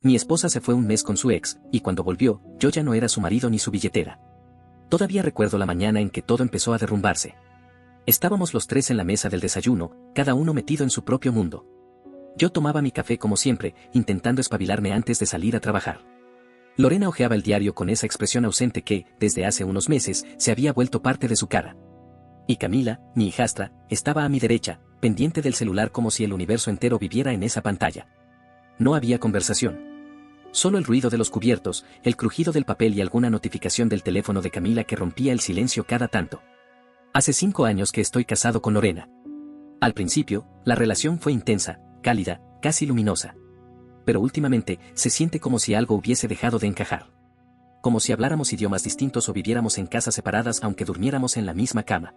Mi esposa se fue un mes con su ex, y cuando volvió, yo ya no era su marido ni su billetera. Todavía recuerdo la mañana en que todo empezó a derrumbarse. Estábamos los tres en la mesa del desayuno, cada uno metido en su propio mundo. Yo tomaba mi café como siempre, intentando espabilarme antes de salir a trabajar. Lorena hojeaba el diario con esa expresión ausente que, desde hace unos meses, se había vuelto parte de su cara. Y Camila, mi hijastra, estaba a mi derecha, pendiente del celular como si el universo entero viviera en esa pantalla. No había conversación. Solo el ruido de los cubiertos, el crujido del papel y alguna notificación del teléfono de Camila que rompía el silencio cada tanto. Hace 5 años que estoy casado con Lorena. Al principio, la relación fue intensa, cálida, casi luminosa. Pero últimamente, se siente como si algo hubiese dejado de encajar. Como si habláramos idiomas distintos o viviéramos en casas separadas aunque durmiéramos en la misma cama.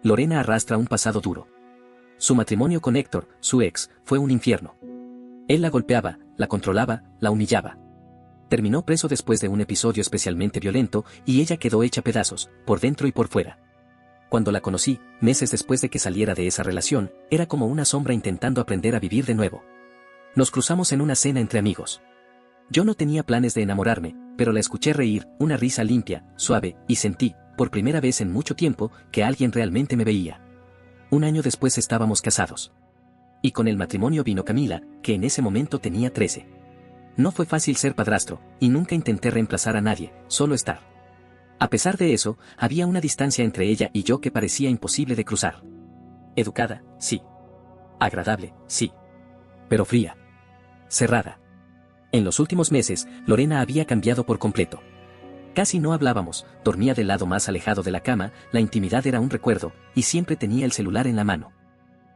Lorena arrastra un pasado duro. Su matrimonio con Héctor, su ex, fue un infierno. Él la golpeaba, la controlaba, la humillaba. Terminó preso después de un episodio especialmente violento y ella quedó hecha pedazos, por dentro y por fuera. Cuando la conocí, meses después de que saliera de esa relación, era como una sombra intentando aprender a vivir de nuevo. Nos cruzamos en una cena entre amigos. Yo no tenía planes de enamorarme, pero la escuché reír, una risa limpia, suave, y sentí, por primera vez en mucho tiempo, que alguien realmente me veía. 1 año después estábamos casados. Y con el matrimonio vino Camila, que en ese momento tenía 13. No fue fácil ser padrastro, y nunca intenté reemplazar a nadie, solo estar. A pesar de eso, había una distancia entre ella y yo que parecía imposible de cruzar. Educada, sí. Agradable, sí. Pero fría. Cerrada. En los últimos meses, Lorena había cambiado por completo. Casi no hablábamos, dormía del lado más alejado de la cama, la intimidad era un recuerdo, y siempre tenía el celular en la mano.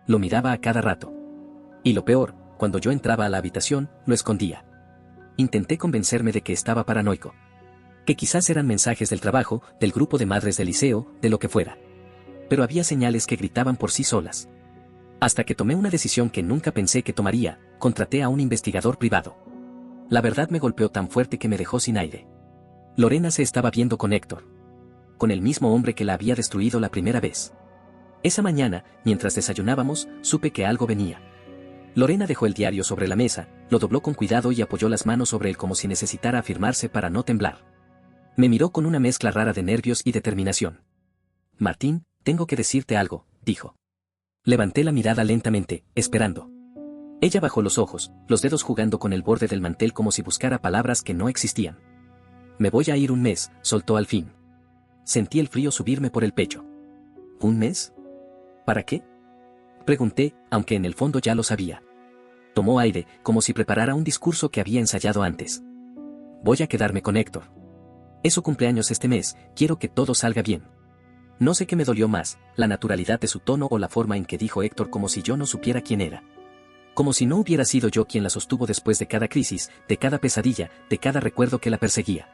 Lo miraba a cada rato. Y lo peor, cuando yo entraba a la habitación, lo escondía. Intenté convencerme de que estaba paranoico. Que quizás eran mensajes del trabajo, del grupo de madres del liceo, de lo que fuera. Pero había señales que gritaban por sí solas. Hasta que tomé una decisión que nunca pensé que tomaría, contraté a un investigador privado. La verdad me golpeó tan fuerte que me dejó sin aire. Lorena se estaba viendo con Héctor. Con el mismo hombre que la había destruido la primera vez. Esa mañana, mientras desayunábamos, supe que algo venía. Lorena dejó el diario sobre la mesa, lo dobló con cuidado y apoyó las manos sobre él como si necesitara afirmarse para no temblar. Me miró con una mezcla rara de nervios y determinación. Martín, tengo que decirte algo, dijo. Levanté la mirada lentamente, esperando. Ella bajó los ojos, los dedos jugando con el borde del mantel como si buscara palabras que no existían. Me voy a ir 1 mes, soltó al fin. Sentí el frío subirme por el pecho. ¿1 mes? ¿Para qué? Pregunté, aunque en el fondo ya lo sabía. Tomó aire, como si preparara un discurso que había ensayado antes. Voy a quedarme con Héctor. Es su cumpleaños este mes, quiero que todo salga bien. No sé qué me dolió más, la naturalidad de su tono o la forma en que dijo Héctor como si yo no supiera quién era. Como si no hubiera sido yo quien la sostuvo después de cada crisis, de cada pesadilla, de cada recuerdo que la perseguía.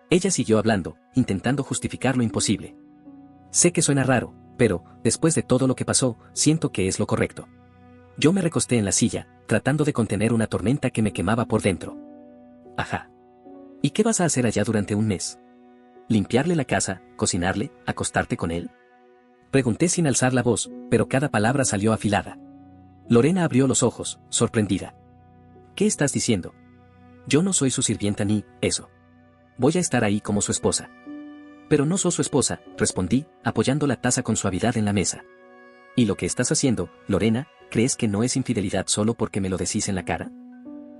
Ella siguió hablando, intentando justificar lo imposible. Sé que suena raro, pero, después de todo lo que pasó, siento que es lo correcto. Yo me recosté en la silla, tratando de contener una tormenta que me quemaba por dentro. Ajá. ¿Y qué vas a hacer allá durante 1 mes? ¿Limpiarle la casa, cocinarle, acostarte con él? Pregunté sin alzar la voz, pero cada palabra salió afilada. Lorena abrió los ojos, sorprendida. ¿Qué estás diciendo? Yo no soy su sirvienta ni eso. Voy a estar ahí como su esposa. Pero no soy su esposa, respondí, apoyando la taza con suavidad en la mesa. ¿Y lo que estás haciendo, Lorena, crees que no es infidelidad solo porque me lo decís en la cara?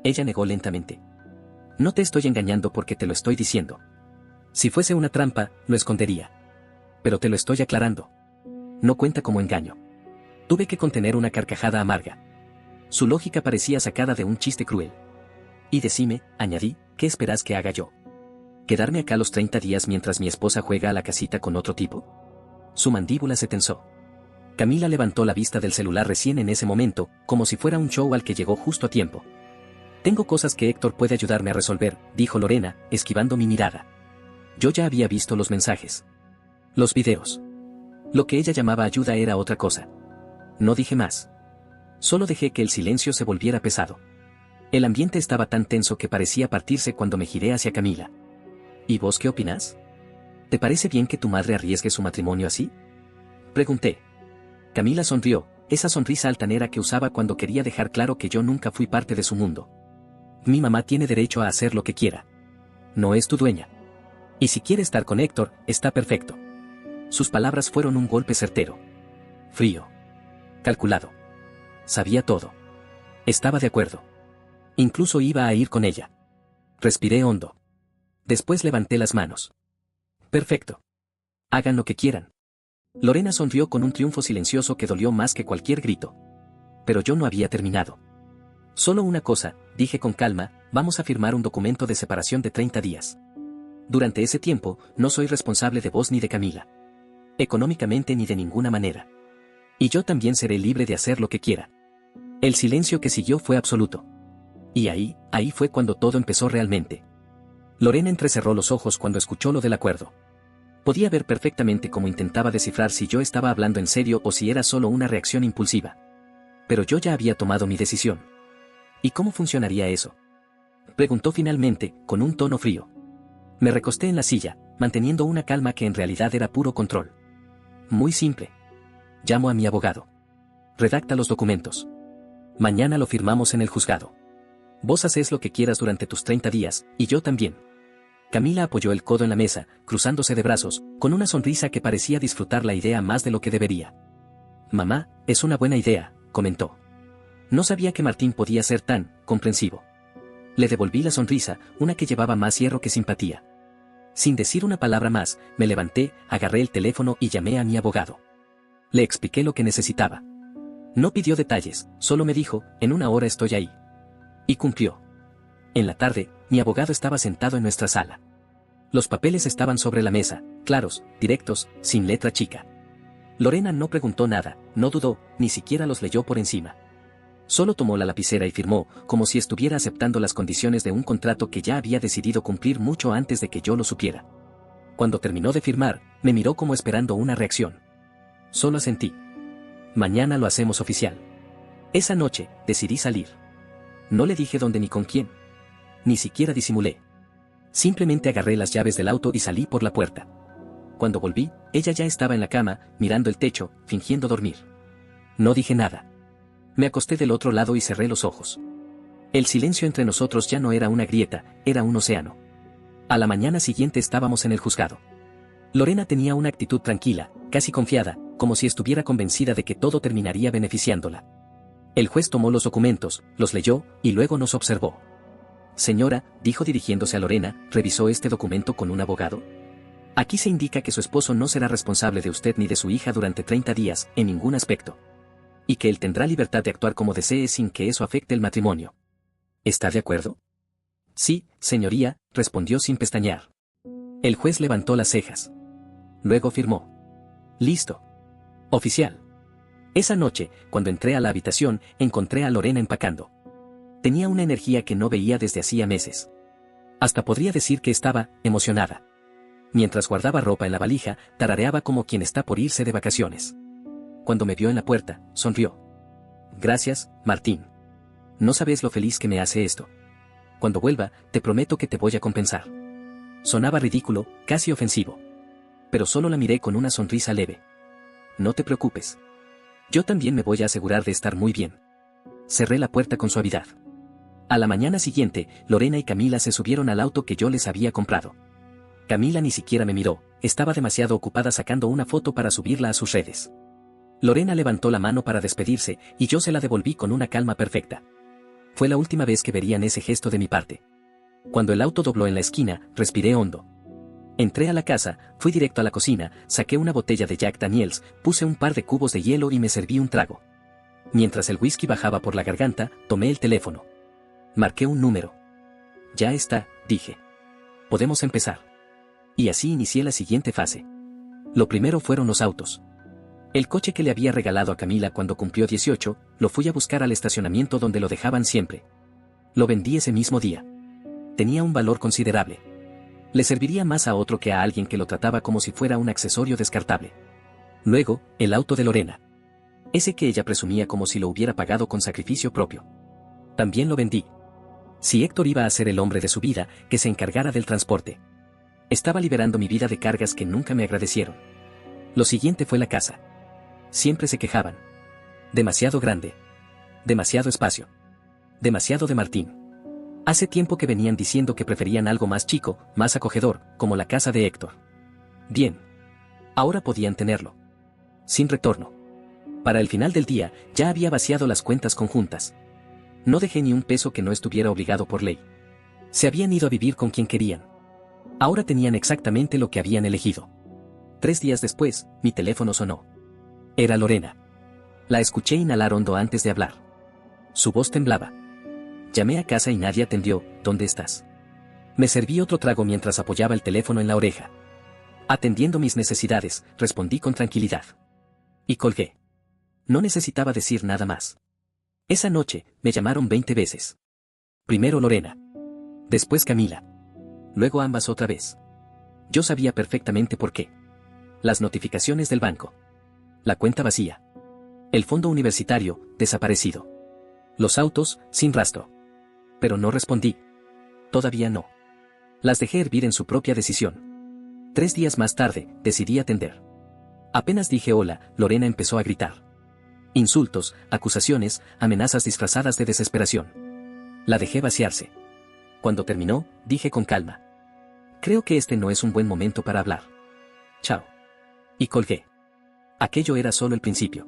Ella negó lentamente. No te estoy engañando porque te lo estoy diciendo. Si fuese una trampa, lo escondería. Pero te lo estoy aclarando. No cuenta como engaño. Tuve que contener una carcajada amarga. Su lógica parecía sacada de un chiste cruel. Y decime, añadí, ¿qué esperas que haga yo? ¿Quedarme acá los 30 días mientras mi esposa juega a la casita con otro tipo? Su mandíbula se tensó. Camila levantó la vista del celular recién en ese momento, como si fuera un show al que llegó justo a tiempo. Tengo cosas que Héctor puede ayudarme a resolver, dijo Lorena, esquivando mi mirada. Yo ya había visto los mensajes. Los videos. Lo que ella llamaba ayuda era otra cosa. No dije más. Solo dejé que el silencio se volviera pesado. El ambiente estaba tan tenso que parecía partirse cuando me giré hacia Camila. ¿Y vos qué opinás? ¿Te parece bien que tu madre arriesgue su matrimonio así? Pregunté. Camila sonrió, esa sonrisa altanera que usaba cuando quería dejar claro que yo nunca fui parte de su mundo. Mi mamá tiene derecho a hacer lo que quiera. No es tu dueña. Y si quiere estar con Héctor, está perfecto. Sus palabras fueron un golpe certero. Frío. Calculado. Sabía todo. Estaba de acuerdo. Incluso iba a ir con ella. Respiré hondo. Después levanté las manos. Perfecto. Hagan lo que quieran. Lorena sonrió con un triunfo silencioso que dolió más que cualquier grito. Pero yo no había terminado. Solo una cosa, dije con calma, vamos a firmar un documento de separación de 30 días. Durante ese tiempo, no soy responsable de vos ni de Camila. Económicamente ni de ninguna manera. Y yo también seré libre de hacer lo que quiera. El silencio que siguió fue absoluto. Y ahí fue cuando todo empezó realmente. Lorena entrecerró los ojos cuando escuchó lo del acuerdo. Podía ver perfectamente cómo intentaba descifrar si yo estaba hablando en serio o si era solo una reacción impulsiva. Pero yo ya había tomado mi decisión. ¿Y cómo funcionaría eso? Preguntó finalmente, con un tono frío. Me recosté en la silla, manteniendo una calma que en realidad era puro control. Muy simple. Llamo a mi abogado. Redacta los documentos. Mañana lo firmamos en el juzgado. Vos haces lo que quieras durante tus 30 días, y yo también. Camila apoyó el codo en la mesa, cruzándose de brazos, con una sonrisa que parecía disfrutar la idea más de lo que debería. Mamá, es una buena idea, comentó. No sabía que Martín podía ser tan comprensivo. Le devolví la sonrisa, una que llevaba más hierro que simpatía. Sin decir una palabra más, me levanté, agarré el teléfono y llamé a mi abogado. Le expliqué lo que necesitaba. No pidió detalles, solo me dijo, en una hora estoy ahí. Y cumplió. En la tarde, mi abogado estaba sentado en nuestra sala. Los papeles estaban sobre la mesa, claros, directos, sin letra chica. Lorena no preguntó nada, no dudó, ni siquiera los leyó por encima. Solo tomó la lapicera y firmó, como si estuviera aceptando las condiciones de un contrato que ya había decidido cumplir mucho antes de que yo lo supiera. Cuando terminó de firmar, me miró como esperando una reacción. Solo asentí. Mañana lo hacemos oficial. Esa noche, decidí salir. No le dije dónde ni con quién. Ni siquiera disimulé. Simplemente agarré las llaves del auto y salí por la puerta. Cuando volví, ella ya estaba en la cama, mirando el techo, fingiendo dormir. No dije nada. Me acosté del otro lado y cerré los ojos. El silencio entre nosotros ya no era una grieta, era un océano. A la mañana siguiente estábamos en el juzgado. Lorena tenía una actitud tranquila, casi confiada, como si estuviera convencida de que todo terminaría beneficiándola. El juez tomó los documentos, los leyó, y luego nos observó. Señora, dijo dirigiéndose a Lorena, ¿revisó este documento con un abogado? Aquí se indica que su esposo no será responsable de usted ni de su hija durante 30 días, en ningún aspecto. Y que él tendrá libertad de actuar como desee sin que eso afecte el matrimonio. ¿Está de acuerdo? Sí, señoría, respondió sin pestañear. El juez levantó las cejas. Luego firmó. Listo. Oficial. Esa noche, cuando entré a la habitación, encontré a Lorena empacando. Tenía una energía que no veía desde hacía meses. Hasta podría decir que estaba emocionada. Mientras guardaba ropa en la valija, tarareaba como quien está por irse de vacaciones. Cuando me vio en la puerta, sonrió. Gracias, Martín. No sabes lo feliz que me hace esto. Cuando vuelva, te prometo que te voy a compensar. Sonaba ridículo, casi ofensivo. Pero solo la miré con una sonrisa leve. No te preocupes. Yo también me voy a asegurar de estar muy bien. Cerré la puerta con suavidad. A la mañana siguiente, Lorena y Camila se subieron al auto que yo les había comprado. Camila ni siquiera me miró, estaba demasiado ocupada sacando una foto para subirla a sus redes. Lorena levantó la mano para despedirse, y yo se la devolví con una calma perfecta. Fue la última vez que verían ese gesto de mi parte. Cuando el auto dobló en la esquina, respiré hondo. Entré a la casa, fui directo a la cocina, saqué una botella de Jack Daniels, puse un par de cubos de hielo y me serví un trago. Mientras el whisky bajaba por la garganta, tomé el teléfono. Marqué un número. Ya está, dije. Podemos empezar. Y así inicié la siguiente fase. Lo primero fueron los autos. El coche que le había regalado a Camila cuando cumplió 18, lo fui a buscar al estacionamiento donde lo dejaban siempre. Lo vendí ese mismo día. Tenía un valor considerable. Le serviría más a otro que a alguien que lo trataba como si fuera un accesorio descartable. Luego, el auto de Lorena. Ese que ella presumía como si lo hubiera pagado con sacrificio propio. También lo vendí. Si Héctor iba a ser el hombre de su vida, que se encargara del transporte. Estaba liberando mi vida de cargas que nunca me agradecieron. Lo siguiente fue la casa. Siempre se quejaban. Demasiado grande. Demasiado espacio. Demasiado de Martín. Hace tiempo que venían diciendo que preferían algo más chico, más acogedor, como la casa de Héctor. Bien. Ahora podían tenerlo. Sin retorno. Para el final del día, ya había vaciado las cuentas conjuntas. No dejé ni un peso que no estuviera obligado por ley. Se habían ido a vivir con quien querían. Ahora tenían exactamente lo que habían elegido. 3 días después, mi teléfono sonó. Era Lorena. La escuché inhalar hondo antes de hablar. Su voz temblaba. Llamé a casa y nadie atendió. ¿Dónde estás? Me serví otro trago mientras apoyaba el teléfono en la oreja. Atendiendo mis necesidades, respondí con tranquilidad. Y colgué. No necesitaba decir nada más. Esa noche, me llamaron 20 veces. Primero Lorena. Después Camila. Luego ambas otra vez. Yo sabía perfectamente por qué. Las notificaciones del banco. La cuenta vacía. El fondo universitario, desaparecido. Los autos, sin rastro. Pero no respondí. Todavía no. Las dejé hervir en su propia decisión. 3 días más tarde, decidí atender. Apenas dije hola, Lorena empezó a gritar. Insultos, acusaciones, amenazas disfrazadas de desesperación. La dejé vaciarse. Cuando terminó, dije con calma. Creo que este no es un buen momento para hablar. Chao. Y colgué. Aquello era solo el principio.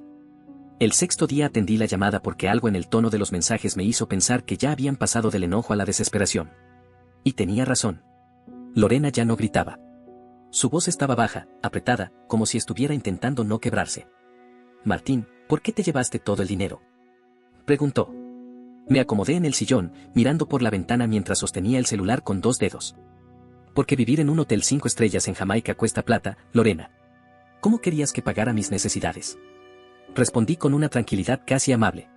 El 6º día atendí la llamada porque algo en el tono de los mensajes me hizo pensar que ya habían pasado del enojo a la desesperación. Y tenía razón. Lorena ya no gritaba. Su voz estaba baja, apretada, como si estuviera intentando no quebrarse. Martín, ¿por qué te llevaste todo el dinero? Preguntó. Me acomodé en el sillón, mirando por la ventana mientras sostenía el celular con 2 dedos. Porque vivir en un hotel 5 estrellas en Jamaica cuesta plata, Lorena. ¿Cómo querías que pagara mis necesidades? Respondí con una tranquilidad casi amable.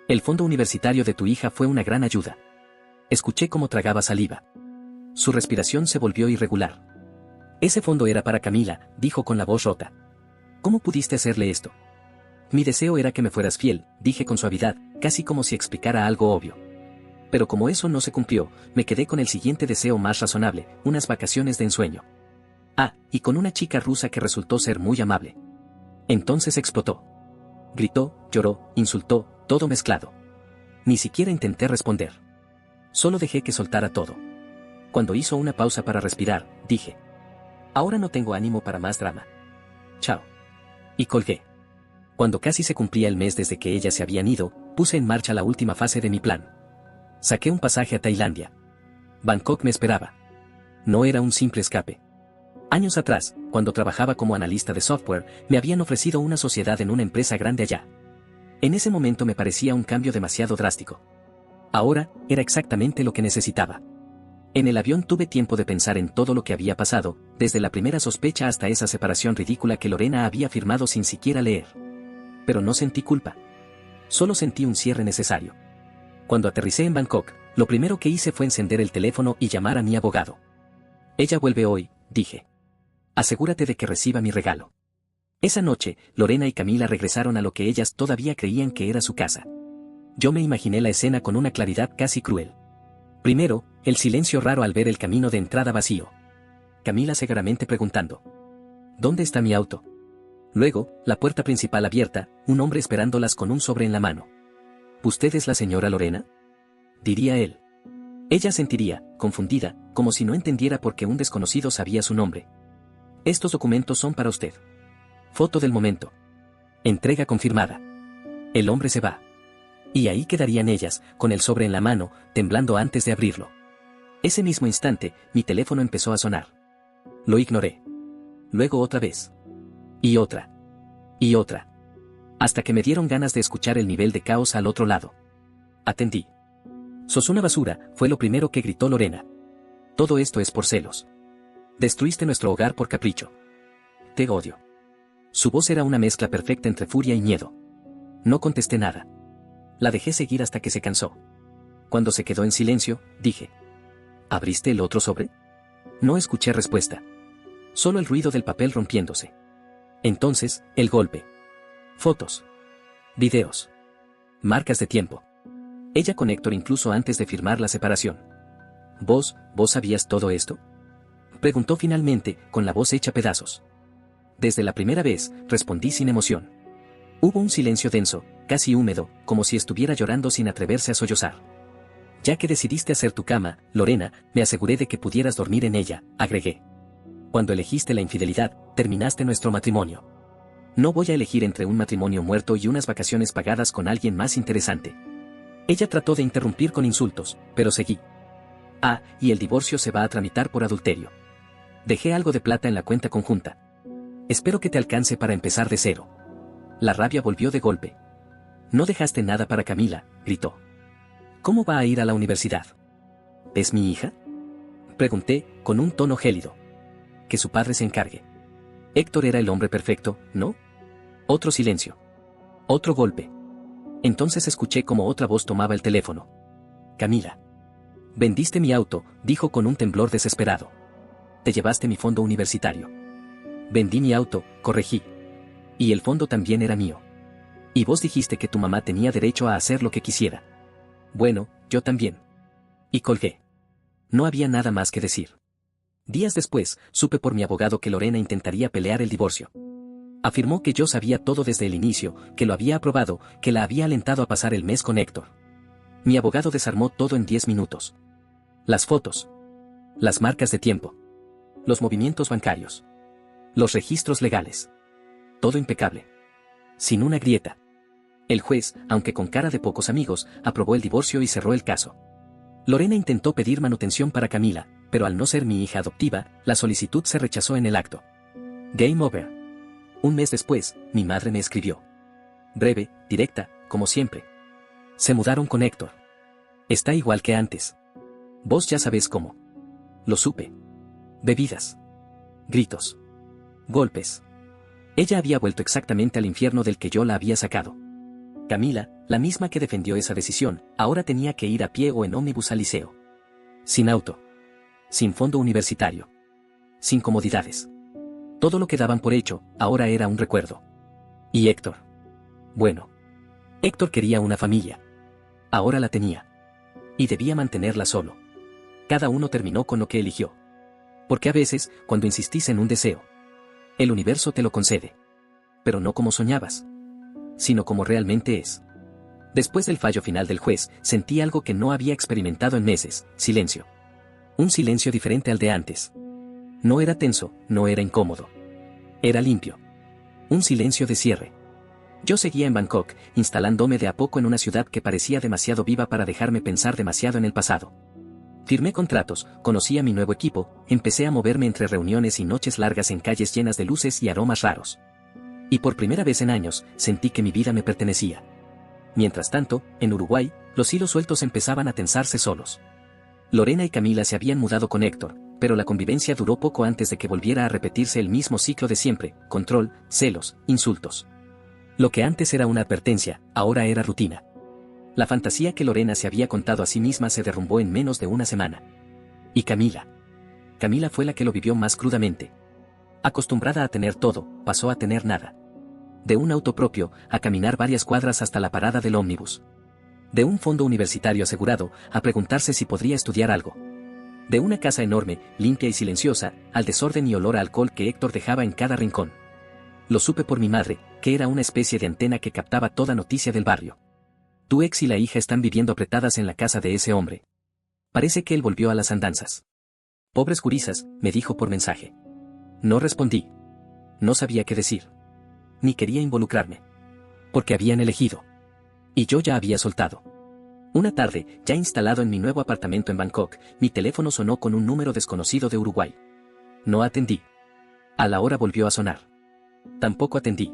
El fondo universitario de tu hija fue una gran ayuda. Escuché cómo tragaba saliva. Su respiración se volvió irregular. Ese fondo era para Camila, dijo con la voz rota. ¿Cómo pudiste hacerle esto? Mi deseo era que me fueras fiel, dije con suavidad, casi como si explicara algo obvio. Pero como eso no se cumplió, me quedé con el siguiente deseo más razonable, unas vacaciones de ensueño. Ah, y con una chica rusa que resultó ser muy amable. Entonces explotó. Gritó, lloró, insultó, todo mezclado. Ni siquiera intenté responder. Solo dejé que soltara todo. Cuando hizo una pausa para respirar, dije. Ahora no tengo ánimo para más drama. Chao. Y colgué. Cuando casi se cumplía el mes desde que ellas se habían ido, puse en marcha la última fase de mi plan. Saqué un pasaje a Tailandia. Bangkok me esperaba. No era un simple escape. Años atrás, cuando trabajaba como analista de software, me habían ofrecido una sociedad en una empresa grande allá. En ese momento me parecía un cambio demasiado drástico. Ahora, era exactamente lo que necesitaba. En el avión tuve tiempo de pensar en todo lo que había pasado, desde la primera sospecha hasta esa separación ridícula que Lorena había firmado sin siquiera leer. Pero no sentí culpa. Solo sentí un cierre necesario. Cuando aterricé en Bangkok, lo primero que hice fue encender el teléfono y llamar a mi abogado. Ella vuelve hoy, dije. Asegúrate de que reciba mi regalo. Esa noche, Lorena y Camila regresaron a lo que ellas todavía creían que era su casa. Yo me imaginé la escena con una claridad casi cruel. Primero, el silencio raro al ver el camino de entrada vacío. Camila segaramente preguntando. ¿Dónde está mi auto? Luego, la puerta principal abierta, un hombre esperándolas con un sobre en la mano. ¿Usted es la señora Lorena? Diría él. Ella sentiría, confundida, como si no entendiera por qué un desconocido sabía su nombre. Estos documentos son para usted. Foto del momento. Entrega confirmada. El hombre se va. Y ahí quedarían ellas, con el sobre en la mano, temblando antes de abrirlo. Ese mismo instante, mi teléfono empezó a sonar. Lo ignoré. Luego otra vez. Y otra. Y otra. Hasta que me dieron ganas de escuchar el nivel de caos al otro lado. Atendí. «Sos una basura», fue lo primero que gritó Lorena. «Todo esto es por celos. Destruiste nuestro hogar por capricho. Te odio». Su voz era una mezcla perfecta entre furia y miedo. No contesté nada. La dejé seguir hasta que se cansó. Cuando se quedó en silencio, dije. ¿Abriste el otro sobre? No escuché respuesta. Solo el ruido del papel rompiéndose. Entonces, el golpe. Fotos. Videos. Marcas de tiempo. Ella con Héctor incluso antes de firmar la separación. ¿Vos sabías todo esto? Preguntó finalmente, con la voz hecha pedazos. Desde la primera vez, respondí sin emoción. Hubo un silencio denso, casi húmedo, como si estuviera llorando sin atreverse a sollozar. Ya que decidiste hacer tu cama, Lorena, me aseguré de que pudieras dormir en ella, agregué. Cuando elegiste la infidelidad, terminaste nuestro matrimonio. No voy a elegir entre un matrimonio muerto y unas vacaciones pagadas con alguien más interesante. Ella trató de interrumpir con insultos, pero seguí. Ah, y el divorcio se va a tramitar por adulterio. Dejé algo de plata en la cuenta conjunta. Espero que te alcance para empezar de cero. La rabia volvió de golpe. No dejaste nada para Camila, gritó. ¿Cómo va a ir a la universidad? ¿Es mi hija? Pregunté, con un tono gélido. Que su padre se encargue. Héctor era el hombre perfecto, ¿no? Otro silencio. Otro golpe. Entonces escuché como otra voz tomaba el teléfono. Camila. Vendiste mi auto, dijo con un temblor desesperado. Te llevaste mi fondo universitario. Vendí mi auto, corregí. Y el fondo también era mío. Y vos dijiste que tu mamá tenía derecho a hacer lo que quisiera. Bueno, yo también. Y colgué. No había nada más que decir. Días después, supe por mi abogado que Lorena intentaría pelear el divorcio. Afirmó que yo sabía todo desde el inicio, que lo había aprobado, que la había alentado a pasar el mes con Héctor. Mi abogado desarmó todo en 10 minutos. Las fotos. Las marcas de tiempo. Los movimientos bancarios. Los registros legales. Todo impecable. Sin una grieta. El juez, aunque con cara de pocos amigos, aprobó el divorcio y cerró el caso. Lorena intentó pedir manutención para Camila, pero al no ser mi hija adoptiva, la solicitud se rechazó en el acto. Game over. Un mes después, mi madre me escribió. Breve, directa, como siempre. Se mudaron con Héctor. Está igual que antes. Vos ya sabés cómo. Lo supe. Bebidas. Gritos. Golpes. Ella había vuelto exactamente al infierno del que yo la había sacado. Camila, la misma que defendió esa decisión, ahora tenía que ir a pie o en ómnibus al liceo. Sin auto. Sin fondo universitario. Sin comodidades. Todo lo que daban por hecho, ahora era un recuerdo. ¿Y Héctor? Bueno. Héctor quería una familia. Ahora la tenía. Y debía mantenerla solo. Cada uno terminó con lo que eligió. Porque a veces, cuando insistís en un deseo, el universo te lo concede. Pero no como soñabas, sino como realmente es. Después del fallo final del juez, sentí algo que no había experimentado en meses: silencio. Un silencio diferente al de antes. No era tenso, no era incómodo. Era limpio. Un silencio de cierre. Yo seguía en Bangkok, instalándome de a poco en una ciudad que parecía demasiado viva para dejarme pensar demasiado en el pasado. Firmé contratos, conocí a mi nuevo equipo, empecé a moverme entre reuniones y noches largas en calles llenas de luces y aromas raros. Y por primera vez en años, sentí que mi vida me pertenecía. Mientras tanto, en Uruguay, los hilos sueltos empezaban a tensarse solos. Lorena y Camila se habían mudado con Héctor, pero la convivencia duró poco antes de que volviera a repetirse el mismo ciclo de siempre: control, celos, insultos. Lo que antes era una advertencia, ahora era rutina. La fantasía que Lorena se había contado a sí misma se derrumbó en menos de una semana. Y Camila. Camila fue la que lo vivió más crudamente. Acostumbrada a tener todo, pasó a tener nada. De un auto propio, a caminar varias cuadras hasta la parada del ómnibus. De un fondo universitario asegurado, a preguntarse si podría estudiar algo. De una casa enorme, limpia y silenciosa, al desorden y olor a alcohol que Héctor dejaba en cada rincón. Lo supe por mi madre, que era una especie de antena que captaba toda noticia del barrio. Tu ex y la hija están viviendo apretadas en la casa de ese hombre. Parece que él volvió a las andanzas. Pobres gurisas, me dijo por mensaje. No respondí. No sabía qué decir. Ni quería involucrarme. Porque habían elegido. Y yo ya había soltado. Una tarde, ya instalado en mi nuevo apartamento en Bangkok, mi teléfono sonó con un número desconocido de Uruguay. No atendí. A la hora volvió a sonar. Tampoco atendí.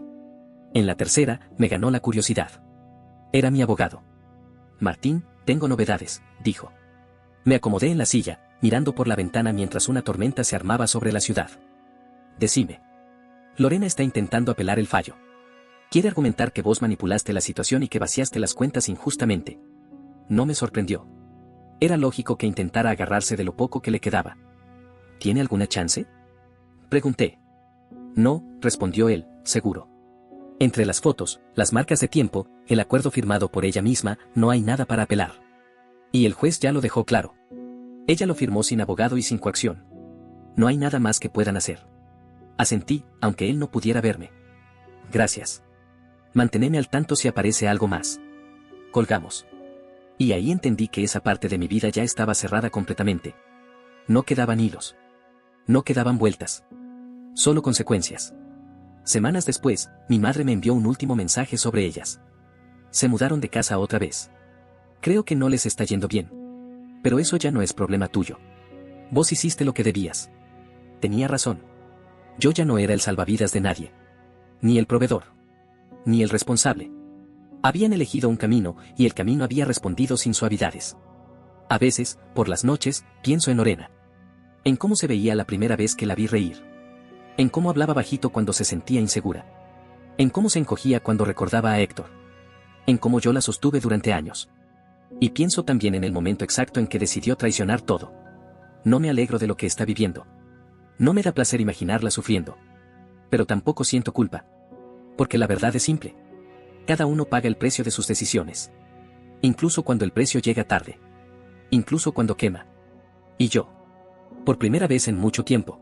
En la tercera, me ganó la curiosidad. Era mi abogado. Martín, tengo novedades, dijo. Me acomodé en la silla, mirando por la ventana mientras una tormenta se armaba sobre la ciudad. Decime. Lorena está intentando apelar el fallo. Quiere argumentar que vos manipulaste la situación y que vaciaste las cuentas injustamente. No me sorprendió. Era lógico que intentara agarrarse de lo poco que le quedaba. ¿Tiene alguna chance? Pregunté. No, respondió él, seguro. Entre las fotos, las marcas de tiempo, el acuerdo firmado por ella misma, no hay nada para apelar. Y el juez ya lo dejó claro. Ella lo firmó sin abogado y sin coacción. No hay nada más que puedan hacer. Asentí, aunque él no pudiera verme. Gracias. Manténme al tanto si aparece algo más. Colgamos. Y ahí entendí que esa parte de mi vida ya estaba cerrada completamente. No quedaban hilos. No quedaban vueltas. Solo consecuencias. Semanas después, mi madre me envió un último mensaje sobre ellas. Se mudaron de casa otra vez. Creo que no les está yendo bien. Pero eso ya no es problema tuyo. Vos hiciste lo que debías. Tenía razón. Yo ya no era el salvavidas de nadie. Ni el proveedor. Ni el responsable. Habían elegido un camino, y el camino había respondido sin suavidades. A veces, por las noches, pienso en Lorena. En cómo se veía la primera vez que la vi reír. En cómo hablaba bajito cuando se sentía insegura. En cómo se encogía cuando recordaba a Héctor. En cómo yo la sostuve durante años. Y pienso también en el momento exacto en que decidió traicionar todo. No me alegro de lo que está viviendo. No me da placer imaginarla sufriendo. Pero tampoco siento culpa. Porque la verdad es simple. Cada uno paga el precio de sus decisiones. Incluso cuando el precio llega tarde. Incluso cuando quema. Y yo, por primera vez en mucho tiempo,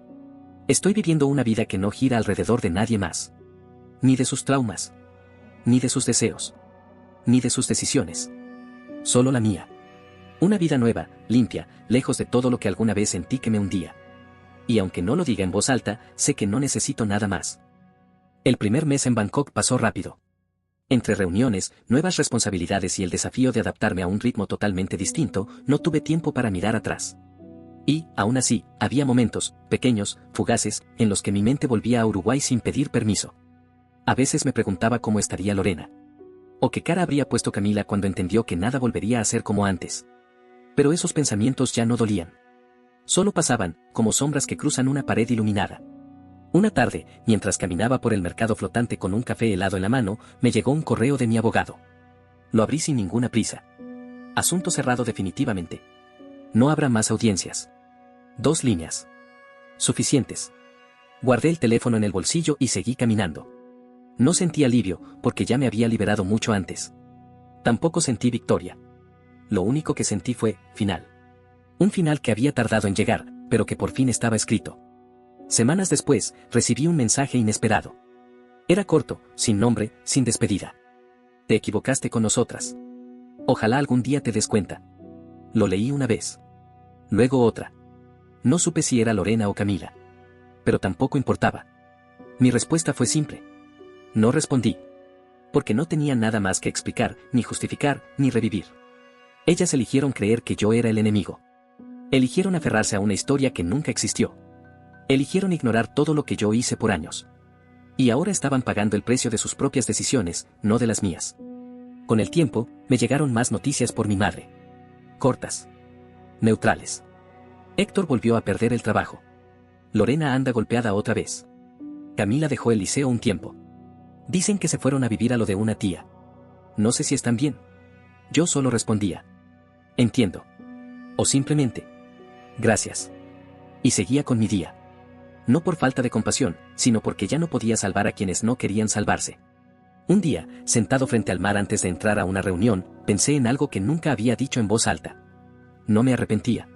estoy viviendo una vida que no gira alrededor de nadie más. Ni de sus traumas. Ni de sus deseos. Ni de sus decisiones. Solo la mía. Una vida nueva, limpia, lejos de todo lo que alguna vez sentí que me hundía. Y aunque no lo diga en voz alta, sé que no necesito nada más. El primer mes en Bangkok pasó rápido. Entre reuniones, nuevas responsabilidades y el desafío de adaptarme a un ritmo totalmente distinto, no tuve tiempo para mirar atrás. Y, aún así, había momentos, pequeños, fugaces, en los que mi mente volvía a Uruguay sin pedir permiso. A veces me preguntaba cómo estaría Lorena. O qué cara habría puesto Camila cuando entendió que nada volvería a ser como antes. Pero esos pensamientos ya no dolían. Solo pasaban, como sombras que cruzan una pared iluminada. Una tarde, mientras caminaba por el mercado flotante con un café helado en la mano, me llegó un correo de mi abogado. Lo abrí sin ninguna prisa. Asunto cerrado definitivamente. No habrá más audiencias. 2 líneas. Suficientes. Guardé el teléfono en el bolsillo y seguí caminando. No sentí alivio, porque ya me había liberado mucho antes. Tampoco sentí victoria. Lo único que sentí fue, final. Un final que había tardado en llegar, pero que por fin estaba escrito. Semanas después, recibí un mensaje inesperado. Era corto, sin nombre, sin despedida. Te equivocaste con nosotras. Ojalá algún día te des cuenta. Lo leí una vez. Luego otra. No supe si era Lorena o Camila. Pero tampoco importaba. Mi respuesta fue simple. No respondí. Porque no tenía nada más que explicar, ni justificar, ni revivir. Ellas eligieron creer que yo era el enemigo. Eligieron aferrarse a una historia que nunca existió. Eligieron ignorar todo lo que yo hice por años. Y ahora estaban pagando el precio de sus propias decisiones, no de las mías. Con el tiempo, me llegaron más noticias por mi madre. Cortas. Neutrales. Héctor volvió a perder el trabajo. Lorena anda golpeada otra vez. Camila dejó el liceo un tiempo. Dicen que se fueron a vivir a lo de una tía. No sé si están bien. Yo solo respondía. Entiendo. O simplemente. Gracias. Y seguía con mi día. No por falta de compasión, sino porque ya no podía salvar a quienes no querían salvarse. Un día, sentado frente al mar antes de entrar a una reunión, pensé en algo que nunca había dicho en voz alta. No me arrepentía.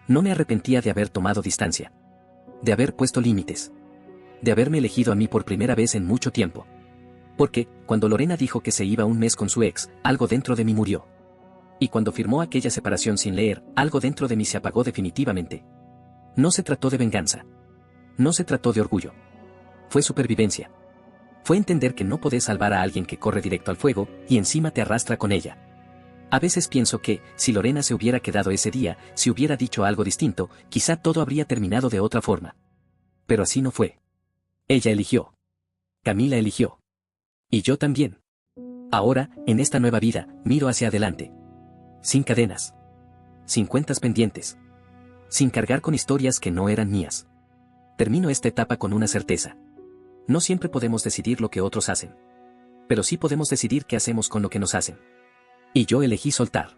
No me arrepentía de haber tomado distancia. De haber puesto límites. De haberme elegido a mí por primera vez en mucho tiempo. Porque, cuando Lorena dijo que se iba un mes con su ex, algo dentro de mí murió. Y cuando firmó aquella separación sin leer, algo dentro de mí se apagó definitivamente. No se trató de venganza. No se trató de orgullo. Fue supervivencia. Fue entender que no podés salvar a alguien que corre directo al fuego, y encima te arrastra con ella. A veces pienso que, si Lorena se hubiera quedado ese día, si hubiera dicho algo distinto, quizá todo habría terminado de otra forma. Pero así no fue. Ella eligió. Camila eligió. Y yo también. Ahora, en esta nueva vida, miro hacia adelante. Sin cadenas. Sin cuentas pendientes. Sin cargar con historias que no eran mías. Termino esta etapa con una certeza. No siempre podemos decidir lo que otros hacen. Pero sí podemos decidir qué hacemos con lo que nos hacen. Y yo elegí soltar.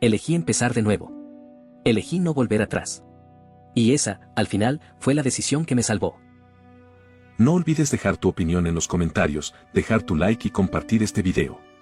Elegí empezar de nuevo. Elegí no volver atrás. Y esa, al final, fue la decisión que me salvó. No olvides dejar tu opinión en los comentarios, dejar tu like y compartir este video.